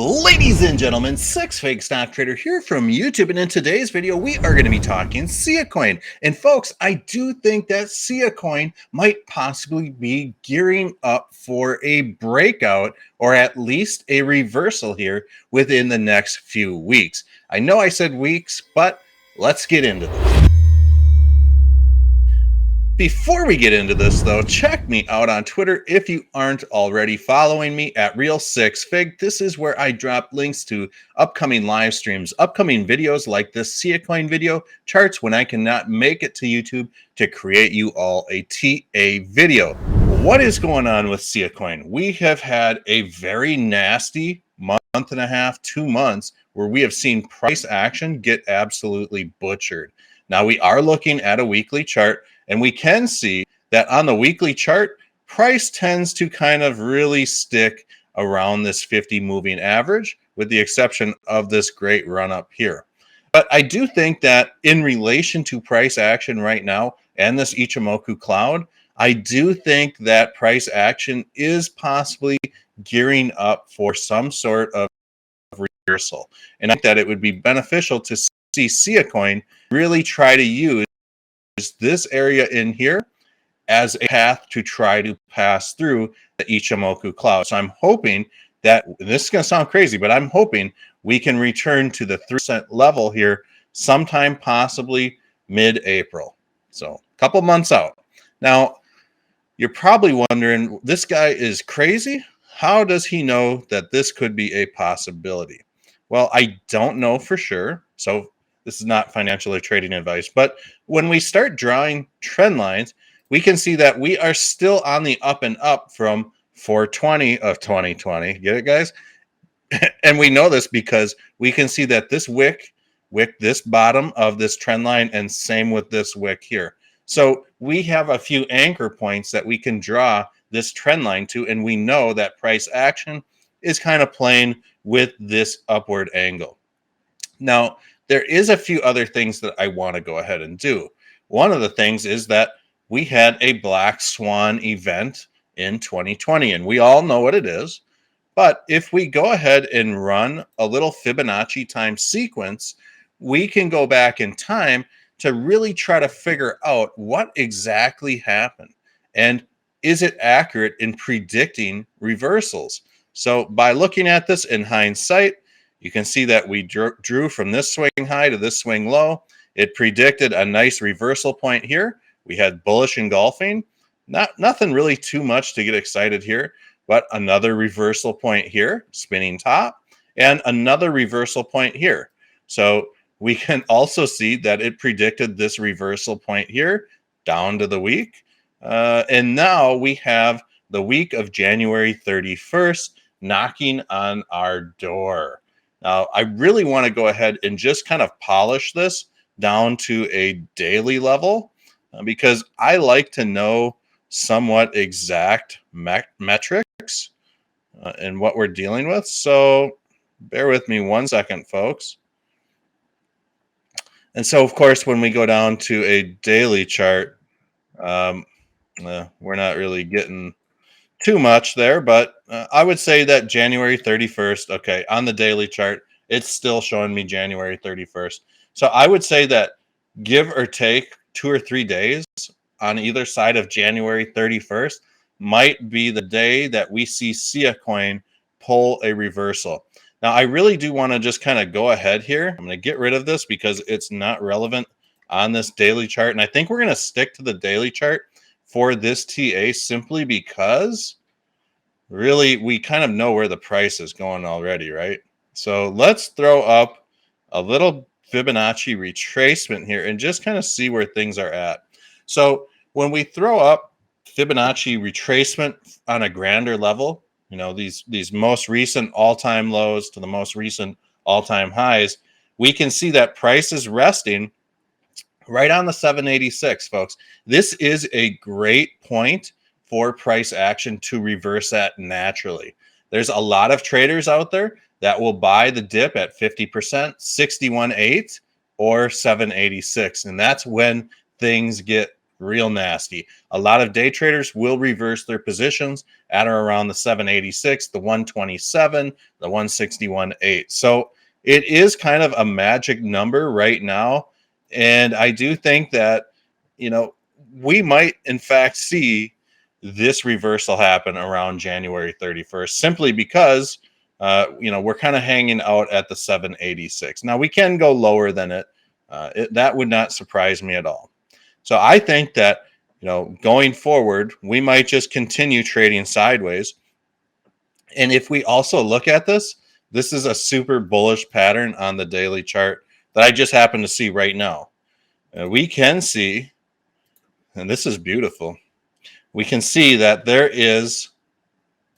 Ladies and gentlemen, Six Fake Stock Trader here from YouTube, and in today's video, we are going to be talking Siacoin. And folks, I do think that Siacoin might possibly be gearing up for a breakout or at least a reversal here within the next few weeks. I know I said weeks, but let's get into this. Before we get into this, though, check me out on Twitter if you aren't already following me at Real6Fig. This is where I drop links to upcoming live streams, upcoming videos like this Siacoin video, charts when I cannot make it to YouTube to create you all a TA video. What is going on with Siacoin? We have had a very nasty month and a half, 2 months, where we have seen price action get absolutely butchered. Now we are looking at a weekly chart, and we can see that on the weekly chart, price tends to kind of really stick around this 50 moving average, with the exception of this great run up here. But I do think that in relation to price action right now and this Ichimoku cloud, I do think that price action is possibly gearing up for some sort of reversal. And I think that it would be beneficial to see Siacoin really try to use this area in here as a path to try to pass through the Ichimoku cloud. So I'm hoping that, this is going to sound crazy, but I'm hoping we can return to the 3% level here sometime possibly mid-April. So a couple months out. Now, you're probably wondering, this guy is crazy. How does he know that this could be a possibility? Well, I don't know for sure. So this is not financial or trading advice, but when we start drawing trend lines, we can see that we are still on the up and up from 420 of 2020. Get it, guys? And we know this because we can see that this wick, this bottom of this trend line, and same with this wick here. So we have a few anchor points that we can draw this trend line to, and we know that price action is kind of playing with this upward angle. Now, there is a few other things that I want to go ahead and do. One of the things is that we had a black swan event in 2020, and we all know what it is. But if we go ahead and run a little Fibonacci time sequence, we can go back in time to really try to figure out what exactly happened. And is it accurate in predicting reversals? So by looking at this in hindsight, you can see that we drew from this swing high to this swing low. It predicted a nice reversal point here. We had bullish engulfing. Nothing really too much to get excited here, but another reversal point here, spinning top, and another reversal point here. So we can also see that it predicted this reversal point here down to the week. And now we have the week of January 31st knocking on our door. Now, I really want to go ahead and just kind of polish this down to a daily level because I like to know somewhat exact metrics in what we're dealing with. So bear with me 1 second, folks. And so, of course, when we go down to a daily chart, we're not really getting too much there, but I would say that January 31st, okay, on the daily chart, it's still showing me January 31st. So I would say that give or take 2 or 3 days on either side of January 31st might be the day that we see Siacoin pull a reversal. Now, I really do want to just kind of go ahead here. I'm going to get rid of this because it's not relevant on this daily chart. And I think we're going to stick to the daily chart for this TA simply because really we kind of know where the price is going already, right? So let's throw up a little Fibonacci retracement here and just kind of see where things are at. So when we throw up Fibonacci retracement on a grander level, you know, these most recent all-time lows to the most recent all-time highs, we can see that price is resting right on the 786, folks. This is a great point for price action to reverse that naturally. There's a lot of traders out there that will buy the dip at 50%, 61.8 or 786. And that's when things get real nasty. A lot of day traders will reverse their positions at or around the 786, the 127, the 161.8. So it is kind of a magic number right now. And I do think that, you know, we might in fact see this reversal happen around January 31st, simply because, we're kind of hanging out at the 786. Now we can go lower than it. That would not surprise me at all. So I think that, going forward, we might just continue trading sideways. And if we also look at this is a super bullish pattern on the daily chart that I just happen to see right now. We can see, and this is beautiful, we can see that there is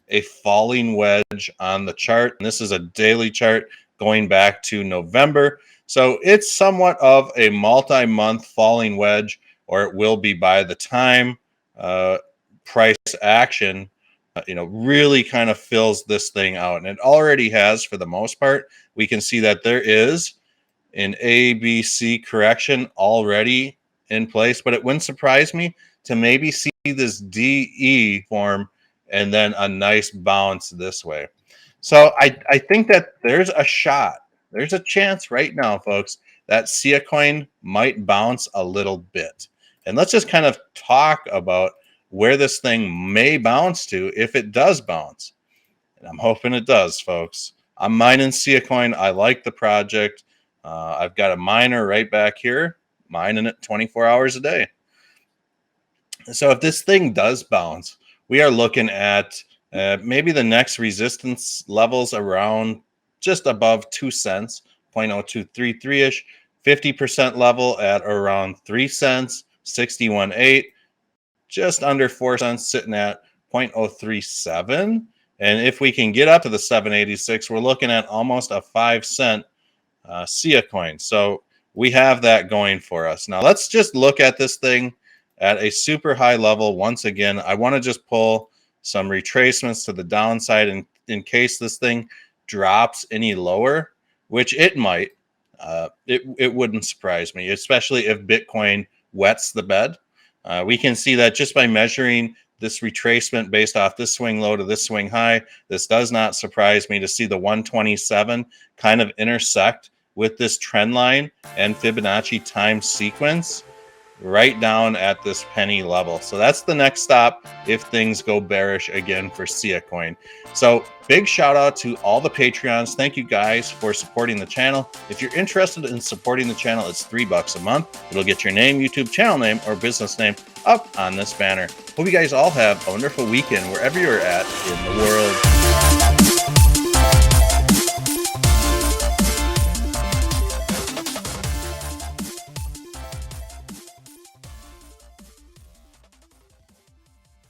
a falling wedge on the chart. And this is a daily chart going back to November. So it's somewhat of a multi-month falling wedge, or it will be by the time price action, really kind of fills this thing out. And it already has for the most part. We can see that there is an ABC correction already in place, but it wouldn't surprise me to maybe see this DE form and then a nice bounce this way. So I think that there's a shot. There's a chance right now, folks, that Siacoin might bounce a little bit. And let's just kind of talk about where this thing may bounce to if it does bounce. And I'm hoping it does, folks. I'm mining Siacoin. I like the project. I've got a miner right back here, mining it 24 hours a day. So if this thing does bounce, we are looking at maybe the next resistance levels around just above 2 cents, 0.0233-ish, 50% level at around 3 cents, 61.8, just under 4 cents, sitting at 0.037. And if we can get up to the 786, we're looking at almost a 5-cent Siacoin. So we have that going for us. Now let's just look at this thing at a super high level. Once again, I want to just pull some retracements to the downside in case this thing drops any lower, which it might. It wouldn't surprise me, especially if Bitcoin wets the bed. We can see that just by measuring this retracement based off this swing low to this swing high. This does not surprise me to see the 127 kind of intersect with this trend line and Fibonacci time sequence right down at this penny level. So that's the next stop if things go bearish again for Siacoin. So big shout out to all the Patreons. Thank you guys for supporting the channel. If you're interested in supporting the channel, it's $3 a month. It'll get your name, YouTube channel name, or business name up on this banner. Hope you guys all have a wonderful weekend wherever you're at in the world.